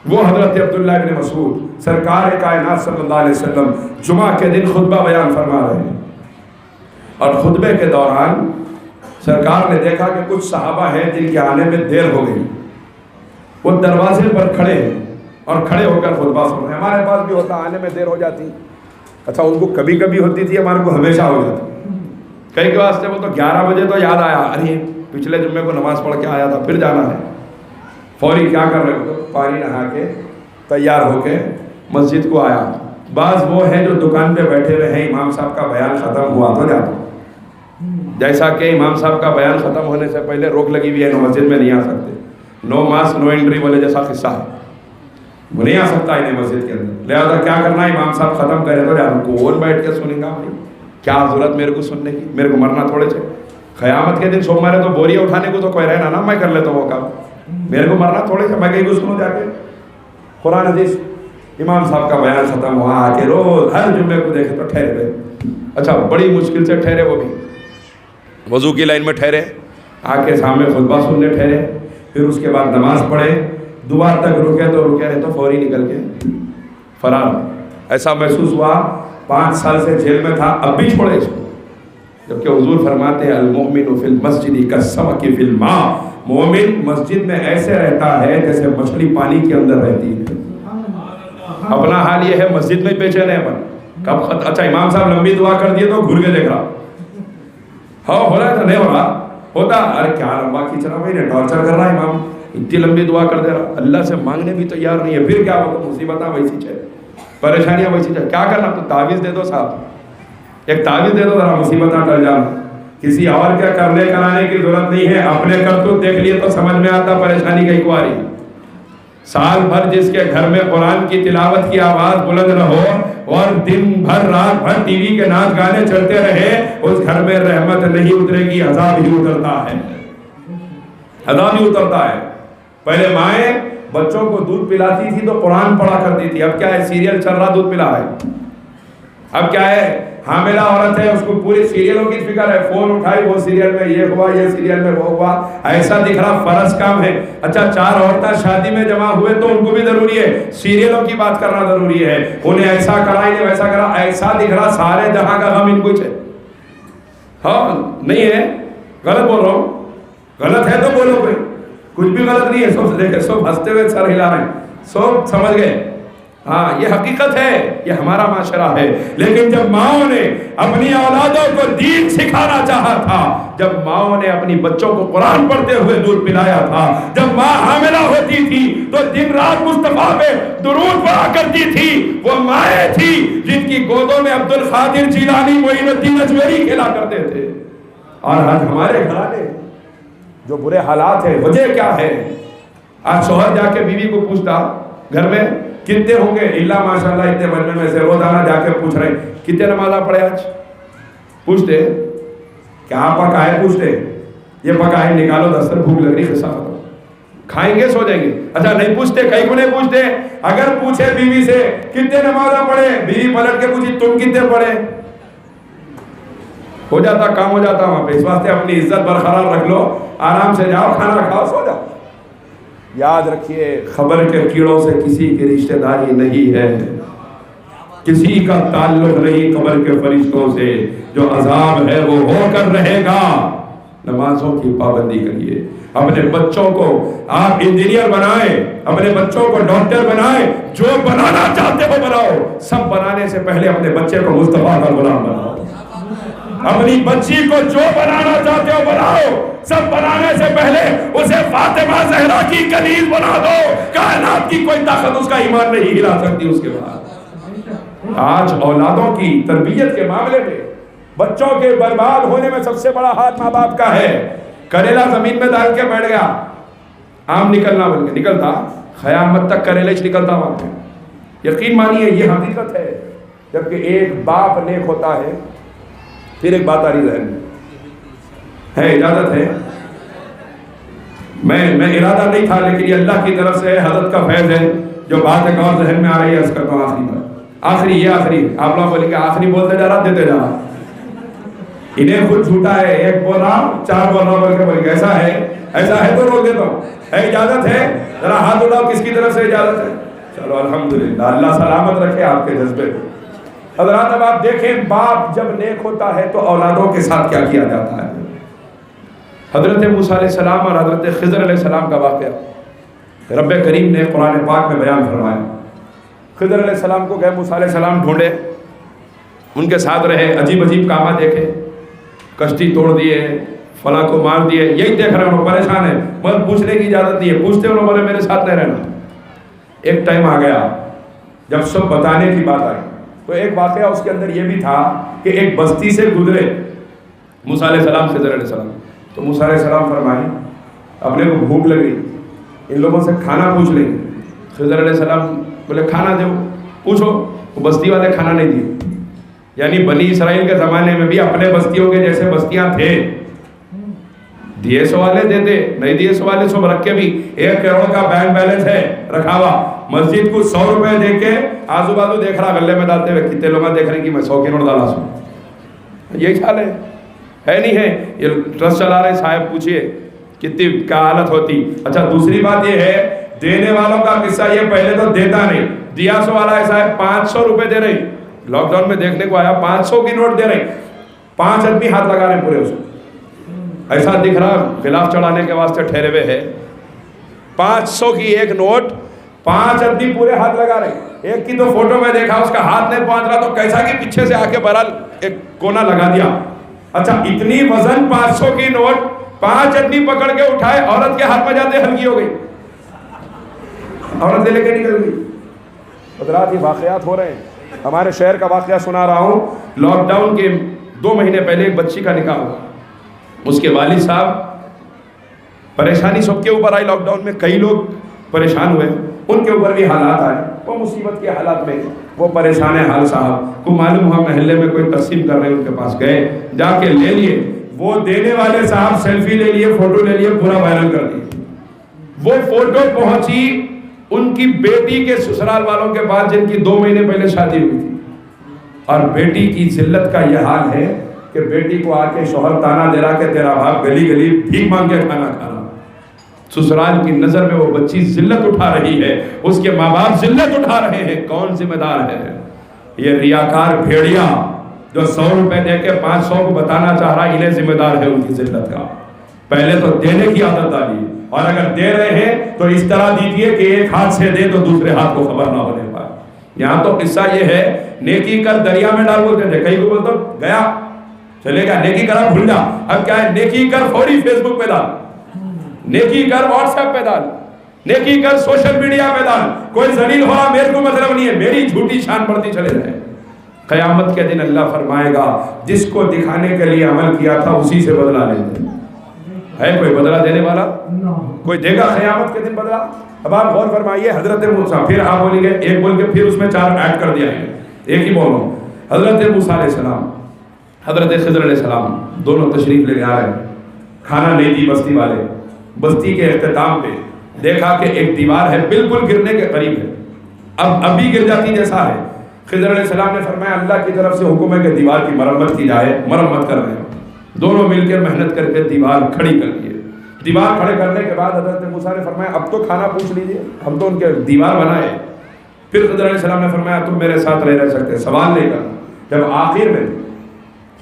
Speaker 1: وہ حضرت عبداللہ ابن مسعود سرکار کائنات صلی اللہ علیہ وسلم جمعہ کے دن خطبہ بیان فرما رہے ہیں، اور خطبے کے دوران سرکار نے دیکھا کہ کچھ صحابہ ہیں جن کے آنے میں دیر ہو گئی. وہ دروازے پر کھڑے ہیں اور کھڑے ہو کر خطبہ سن رہے ہیں. ہمارے پاس بھی ہوتا آنے میں دیر ہو جاتی، اچھا ان کو کبھی کبھی ہوتی تھی، ہمارے کو ہمیشہ ہو جاتی. کئی کے واسطے وہ تو 11 بجے تو یاد آیا ارے پچھلے جمعے کو نماز پڑھ کے آیا تھا، پھر جانا ہے. فوری کیا کر رہے ہو؟ پانی نہا کے تیار ہو کے مسجد کو آیا. بعض وہ ہیں جو دکان پہ بیٹھے رہے ہیں، امام صاحب کا بیان ختم ہوا تو جاتا. جیسا کہ امام صاحب کا بیان ختم ہونے سے پہلے روک لگی ہوئی ہے، مسجد میں نہیں آ سکتے، نو ماسک نو انٹری والے جیسا قصہ ہے، وہ نہیں آ سکتا انہیں مسجد کے اندر. لہٰذا کیا کرنا ہے، امام صاحب ختم کرے تو جاتا. کون بیٹھ کے سنیں گا بھائی، کیا ضرورت میرے کو سننے کی، میرے کو مرنا تھوڑے سے. قیامت کے دن سو مرے تو بوریاں اٹھانے کو تو کوئی رہنا نا، میں کر لیتا ہوں وہ کام. میرے کو مرنا تھوڑے سے، میں کہیں کو سنوں جا کے قرآن حدیث. امام صاحب کا بیان ختم ہوا، آ کے روز ہر جمعے کو دیکھے تو ٹھہرے گئے. اچھا بڑی مشکل سے ٹھہرے، وہ بھی وضو کی لائن میں ٹھہرے، آ کے سامنے خطبہ سننے ٹھہرے، پھر اس کے بعد نماز پڑھے. دعا تک رکے تو رکے، نہیں تو فوری نکل کے فرار. ایسا محسوس ہوا 5 سال سے جیل میں تھا، اب بھی چھوڑے اس کو، جبکہ حضور فرماتے ہیں المؤمن فی المسجد کالسمک فی الماء، مومن مسجد میں ایسے رہتا ہے جیسے مچھلی پانی کے اندر رہتی ہے۔ اپنا حال یہ ہے مسجد میں بے چین ہے کب اچھا امام صاحب لمبی دعا کر دیے تو گھر کے دیکھ رہا، ہاں ہو رہا ہے تو نہیں ہو رہا ہوتا، ارے کیا لمبا کھینچ رہا بھائی نے، ٹارچر کر رہا امام، اتنی لمبی دعا کر دے رہا، اللہ سے مانگنے بھی تیار نہیں ہے، پھر کیا ہوتا، مصیبتیں ویسی چاہے، پریشانیاں ویسی چاہے، کیا کرنا، تو تعویذ دے دو صاحب، ایک تعویذ دے دو ذرا مصیبتیں ٹل جانا، کسی اور کے کرنے کرانے کی ضرورت نہیں ہے، اپنے کرتوت دیکھ لیے تو سمجھ میں آتا پریشانی کئی کو آ رہی ہے۔ سال بھر جس کے گھر میں قرآن کی تلاوت کی آواز بلند رہو اور دن بھر رات بھر ٹی وی کے ناچ گانے چلتے رہے، اس گھر میں رحمت نہیں اترے گی، عذاب ہی اترتا ہے، عذاب ہی اترتا ہے۔ پہلے مائیں بچوں کو دودھ پلاتی تھی تو قرآن پڑھا کرتی تھی، اب کیا ہے، سیریل چل رہا دودھ پلا ہے، اب کیا ہے، حاملہ عورت ہے اس کو پوری سیریلوں کی فکر ہے، فون اٹھائی وہ سیریل میں یہ ہوا، یہ سیریل میں وہ ہوا، ایسا دکھ رہا فرض کام ہے۔ اچھا 4 عورتیں شادی میں جمع ہوئے تو ان کو بھی ضروری ہے، سیریلوں کی بات کرنا ضروری ہے، انہیں ایسا کرا انہیں ویسا کرا، ایسا دکھ رہا سارے جہاں کا غم ان کو ہے۔ ہاں نہیں ہے، غلط بول رہا ہوں، غلط ہے تو بولو کوئی، کچھ بھی غلط نہیں ہے، سب دیکھے سب ہنستے ہوئے سر ہلا رہے ہیں، سب سمجھ گئے، ہاں یہ حقیقت ہے، یہ ہمارا معاشرہ ہے۔ لیکن جب ماؤں نے اپنی اولادوں کو دین سکھانا چاہا تھا، جب ماؤں نے اپنی بچوں کو قرآن پڑھتے ہوئے دودھ پلایا تھا، جب ماں حاملہ ہوتی تھی تو دن رات مصطفیٰ پہ درود پڑھا کرتی تھی، وہ مائیں تھی جن کی گودوں میں عبد القادر جیلانی، معین الدین اجمیری کھیلا کرتے تھے۔ اور آج ہمارے گھرانے جو برے حالات ہیں، وجہ کیا ہے؟ آج شوہر جا کے بیوی کو پوچھتا گھر میں کتنے ہوں گے، اللہ ماشاءاللہ اتنے مجمع میں سے روزانہ جا کے پوچھ رہے ہیں کتنے نمازہ پڑھے آج، پوچھتے کیا پکا ہے، پوچھتے یہ پکا ہے نکالو دستر، بھوک لگ رہی خصہ ختم، کھائیں گے سو جائیں گے۔ اچھا نہیں پوچھتے، کئی کو نہیں پوچھتے، اگر پوچھے بیوی سے کتنے نمازہ پڑھے، بیوی پلٹ کے پوچھی تم کتنے پڑھے، ہو جاتا کام، ہو جاتا وہاں پہ۔ اس واسطے اپنی عزت برقرار رکھ لو، آرام سے جاؤ، کھانا کھاؤ، سو جاؤ۔ یاد رکھیے خبر کے کیڑوں سے کسی کی رشتہ داری نہیں ہے، کسی کا تعلق نہیں قبر کے فرشتوں سے، جو عذاب ہے وہ ہو کر رہے گا۔ نمازوں کی پابندی کریے، اپنے بچوں کو آپ انجینئر بنائیں، اپنے بچوں کو ڈاکٹر بنائیں، جو بنانا چاہتے ہو بناؤ، سب بنانے سے پہلے اپنے بچے کو مصطفیٰ کا غلام بناؤ، اپنی بچی کو جو بنانا چاہتے ہو بناؤ، سب بنانے سے پہلے اسے فاطمہ زہرا کی کنیز بنا دو، کائنات کی کوئی طاقت اس کا ایمان نہیں ہلا سکتی اس کے بعد۔ آج اولادوں کی تربیت کے معاملے میں بچوں کے برباد ہونے میں سب سے بڑا ہاتھ ماں باپ کا ہے۔ کریلا زمین میں ڈال کے بیٹھ گیا، آم نکلنا بن کے نکلتا، قیامت تک کریلا ہی نکلتا وہاں پہ، یقین مانیے یہ حقیقت ہے۔ جبکہ ایک باپ نیک ہوتا ہے، پھر ایک بات آ رہی ذہن میں ہے، اجازت ہے، میں ارادہ نہیں تھا لیکن یہ اللہ کی طرف سے حضرت کا فیض ہے، جو بات ایک اور ذہن میں آ رہی ہے، اس کا تو آخری بات، آخری یہ آخری، آپ لوگ بولیں کہ آخری بولتے جا رہا دیتے جا رہا، انہیں خود جھوٹا ہے، ایک بول رہا 4 بول رہا بول کے بول کے ایسا ہے تو روک دیتا ہوں، ہے اجازت ہے، ذرا ہاتھ اٹھاؤ کس کی طرف سے اجازت ہے؟ چلو الحمدللہ، اللہ سلامت رکھے آپ کے جذبے کو۔ حضرات اب آپ دیکھیں باپ جب نیک ہوتا ہے تو اولادوں کے ساتھ کیا کیا جاتا ہے۔ حضرت موسیٰ علیہ السلام اور حضرت خضر علیہ السلام کا واقعہ رب کریم نے قرآن پاک میں بیان فرمایا۔ خضر علیہ السلام کو گئے موسیٰ علیہ السلام ڈھونڈے، ان کے ساتھ رہے، عجیب عجیب کامہ دیکھے، کشتی توڑ دیے، فلاں کو مار دیے، یہی دیکھ رہے ہیں، پریشان ہیں، مگر پوچھنے کی اجازت نہیں ہے، پوچھتے انہوں بولے میرے ساتھ نہیں رہنا۔ ایک ٹائم آ گیا جب سب بتانے کی بات آئی، تو ایک واقعہ اس کے اندر یہ بھی تھا کہ ایک بستی سے گزرے موسیٰ علیہ السلام، خضر علیہ السلام، تو موسیٰ علیہ السلام فرمائے اپنے کو بھوک لگ رہی، ان لوگوں سے کھانا پوچھ لیں۔ خضر علیہ السلام بولے کھانا دو، پوچھو، وہ بستی والے کھانا نہیں دیے، یعنی بنی اسرائیل کے زمانے میں بھی اپنے بستیوں کے جیسے بستیاں تھے، دیے سو والے دیتے، نہیں دیے سو والے سب رکھ کے بھی 1 کروڑ کا بینک بیلنس ہے رکھا ہوا، مسجد کو 100 روپے دے کے آزو بازو دیکھ رہا گلے میں ڈالتے ہوئے، کتنے لوگ دیکھ رہے ہیں کہ میں 100 کروڑ ڈالا سوں، یہی خیال ہے نہیں ہے؟ یہ ٹرسٹ چلا رہے صاحب، پوچھئے کتنی کیا حالت ہوتی۔ اچھا دوسری بات یہ ہے دینے والوں کا قصہ یہ، پہلے تو دیتا نہیں، دیا سو والا ایسا ہے 500 روپے دے رہی، لاک ڈاؤن میں دیکھنے کو آیا 500 کی نوٹ دے رہی، 5 آدمی ہاتھ لگا رہے پورے اس کو، ایسا دکھ رہا غلاف چڑھانے کے واسطے ٹھہرے ہوئے ہے، 500 کی ایک نوٹ 5 آدمی پورے ہاتھ لگا رہے. ایک کی تو فوٹو میں دیکھا اس کا ہاتھ نہیں پہنچ رہا تو کیسا کہ پیچھے سے آ کے بہرحال ایک کونا لگا دیا. اچھا اتنی وزن 500 کی نوٹ 5 آدمی پکڑ کے اٹھائے، عورت کے ہاتھ میں جاتے ہلکی ہو گئی، عورت لے کے نکل گئی. حضرات یہ واقعات ہو رہے ہیں. ہمارے شہر کا واقعہ سنا رہا ہوں. لاک ڈاؤن کے 2 مہینے پہلے ایک بچی کا نکاح ہوا. اس کے والد صاحب، پریشانی سب کے اوپر آئی لاک ڈاؤن میں، کئی لوگ پریشان ہوئے، ان کے اوپر بھی حالات آئے. وہ مصیبت کے حالات میں وہ پریشان حال صاحب کو معلوم ہوا محلے میں کوئی تقسیم کر رہے ہیں، ان کے پاس گئے، جا کے لے لیے. وہ دینے والے صاحب سیلفی لے لیے، فوٹو لے لیے، پورا وائرل کر دیے. وہ فوٹو پہنچی ان کی بیٹی کے سسرال والوں کے پاس جن کی 2 مہینے پہلے شادی ہوئی تھی. اور بیٹی کی ذلت کا یہ حال ہے کہ بیٹی کو آ کے شوہر تانا دے رہا کہ تیرا باپ گلی گلی بھیک مانگ کے کھانا کھا رہا. سسرال کی نظر میں وہ بچی ذلت اٹھا رہی ہے، اس کے ماں باپ ذلت اٹھا رہے ہیں. کون ذمہ دار ہے؟ یہ ریاکار بھیڑیا جو 100 روپے دے کے 500 کو بتانا چاہ رہا ہے، انہیں ذمہ دار ہے ان کی ذلت کا. پہلے تو دینے کی عادت ڈالی، اور اگر دے رہے ہیں تو اس طرح دیجیے کہ ایک ہاتھ سے دے تو دوسرے ہاتھ کو خبر نہ ہونے پائے. یہاں تو قصہ یہ ہے، نیکی کر دریا میں ڈال بولتے تھے، کئی کو بولتا گیا چلے گا، نیکی کرا بھول جا. اب کیا ہے، نیکی کر فوری فیس بک پہ ڈال، نیکی کر واٹس ایپ پہ ڈال، نیکی کر سوشل میڈیا پہ ڈال. کوئی ذلیل ہو رہا میرے کو مطلب نہیں ہے، میری جھوٹی شان بڑھتی چلے جائے. قیامت کے دن اللہ فرمائے گا جس کو دکھانے کے لیے عمل کیا تھا اسی سے بدلہ لیتے. ہے کوئی بدلہ دینے والا؟ کوئی دے گا قیامت کے دن بدلہ؟ اب آپ غور فرمائیے، حضرت موسیٰ، پھر آپ بولیں گے ایک بول کے پھر اس میں 4 ایڈ کر دیا ہے، ایک ہی بول رہا ہوں. حضرت موسیٰ علیہ السلام، حضرت خضر علیہ السلام دونوں تشریف لے کے آ رہے ہیں. کھانا نہیں دی بستی والے. بستی کے اختتام پہ دیکھا کہ ایک دیوار ہے بالکل گرنے کے قریب ہے، اب بھی گر جاتی جیسا ہے. خضر علیہ السلام نے فرمایا اللہ کی طرف سے حکم ہے کہ دیوار کی مرمت کی جائے. مرمت کر رہے ہیں، دونوں مل کر محنت کر کے دیوار کھڑی کر لیے. دیوار کھڑے کرنے کے بعد حضرت موسیٰ نے فرمایا اب تو کھانا پوچھ لیجئے، ہم تو ان کے دیوار بنائے. پھر خضر علیہ السلام نے فرمایا تم میرے ساتھ رہ سکتے، سوال نہیں کرنا. جب آخر میں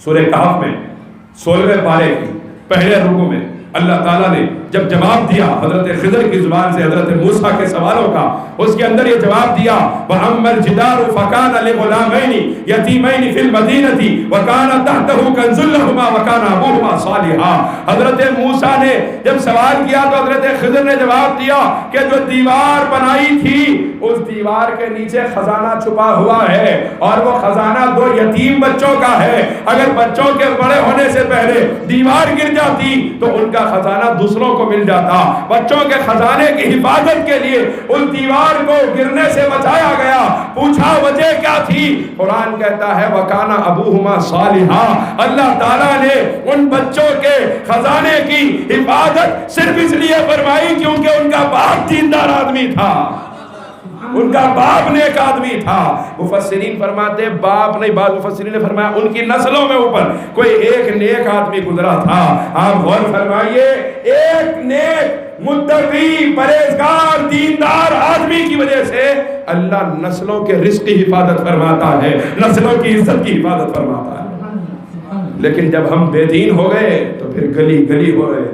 Speaker 1: سورہ کہف میں 16ویں پارے کی پہلے رکوع میں اللہ تعالیٰ نے جب جواب دیا حضرت خضر کی زبان سے حضرت موسیٰ کے سوالوں کا، اس کے اندر یہ جواب دیا وَأَمَّا الْجِدَارُ فَكَانَ لِغُلَامَيْنِ يَتِيمَيْنِ فِي الْمَدِينَةِ وَكَانَ تَحْتَهُ كَنْزٌ لَهُمَا وَكَانَ أَبُوهُمَا صَالِحًا. حضرت موسیٰ نے جب سوال کیا تو حضرت خضر نے جواب دیا کہ جو دیوار بنائی تھی اس دیوار کے نیچے خزانہ چھپا ہوا ہے، اور وہ خزانہ 2 یتیم بچوں کا ہے. اگر بچوں کے بڑے ہونے سے پہلے دیوار گر جاتی تو ان کا خزانہ دوسروں کو مل جاتا. بچوں کے خزانے کی حفاظت کے لیے اس دیوار کو گرنے سے بچایا گیا. پوچھا وجہ کیا تھی؟ قرآن کہتا ہے وَكَانَ أَبُوهُمَا صَالِحًا. اللہ تعالیٰ نے ان بچوں کے خزانے کی حفاظت صرف اس لیے فرمائی کیونکہ ان کا باپ دیندار آدمی تھا، ان کا باپ نیک آدمی تھا. مفسرین فرماتے باپ نہیں، بعض مفسرین نے فرمایا ان کی نسلوں میں اوپر کوئی ایک نیک آدمی گزرا تھا. آپ غور فرمائیے، ایک نیک متقی پرہیزگار دیندار آدمی کی وجہ سے اللہ نسلوں کے رزق کی حفاظت فرماتا ہے، نسلوں کی عزت کی حفاظت فرماتا ہے. لیکن جب ہم بے دین ہو گئے تو پھر گلی گلی ہو رہے.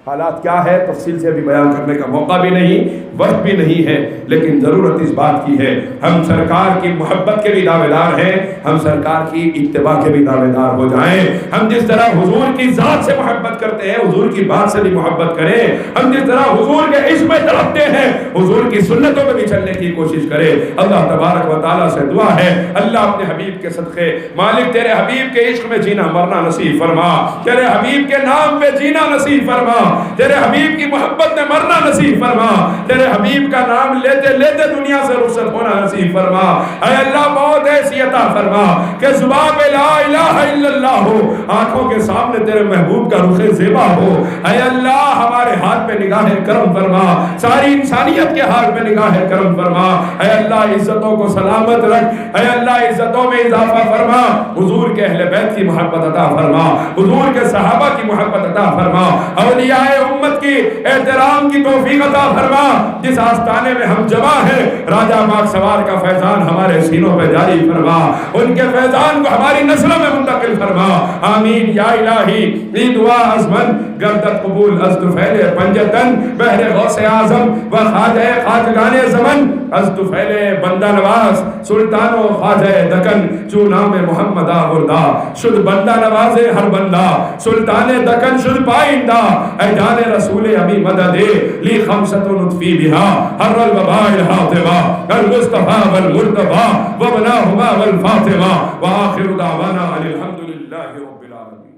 Speaker 1: حالات کیا ہے تفصیل سے بھی بیان کرنے کا موقع بھی نہیں، وقت بھی نہیں ہے، لیکن ضرورت اس بات کی ہے ہم سرکار کی محبت کے بھی دعوے دار ہیں، ہم سرکار کی اتباع کے بھی دعوے دار ہو جائیں. ہم جس طرح حضور کی ذات سے محبت کرتے ہیں حضور کی بات سے بھی محبت کریں. ہم جس طرح حضور کے عشق میں تڑپتے ہیں حضور کی سنتوں میں بھی چلنے کی کوشش کریں. اللہ تبارک و تعالیٰ سے دعا ہے اللہ اپنے حبیب کے صدقے مالک تیرے حبیب کے عشق میں جینا مرنا نصیب فرما، تیرے حبیب کے نام پہ جینا نصیب فرما، تیرے حبیب کی محبت میں مرنا نصیب فرما، تیرے حبیب کا نام لیتے لیتے دنیا سے رخصت ہونا نصیب فرما. اے اللہ موت ایسی عطا فرما کہ زبان پہ لا الہ الا اللہ ہو، آنکھوں کے سامنے تیرے محبوب کا رخ زیبا ہو. اے اللہ ہمارے ہاتھ پہ نگاہ کرم فرما، ساری انسانیت کے ہاتھ پہ نگاہ کرم فرما. اے اللہ عزتوں کو سلامت رکھ، اے اللہ عزتوں میں اضافہ فرما. حضور کے اہل بیت کی محبت عطا فرما، حضور کے صحابہ کی محبت عطا فرما، اولیاء علماء امت کی احترام کی توفیق عطا فرما. جس آستانے میں ہم جمع ہیں راجہ پاک سوار کا فیضان ہمارے سینوں پہ جاری فرما, ان کے فیضان کو ہماری نسلوں میں منتقل فرما. آمین یا الہی. یہ دعا ازمن گردت قبول از طفیل پنجتن بحر غوث اعظم و خواجہ خواجگان زمن از طفیل بندہ نواز سلطان و خواجہ دکن چو نام محمد آوردا شد بندہ نواز ہر بندہ سلطان دکن شد پائندہ اے جان رسول ابھی مدد لی خمسۃ نطفی بہا حر الوباء الحاطبہ المصطفیٰ والمرتبہ وبناہما والفاطمہ وآخر دعوانا الحمدللہ رب العالمین.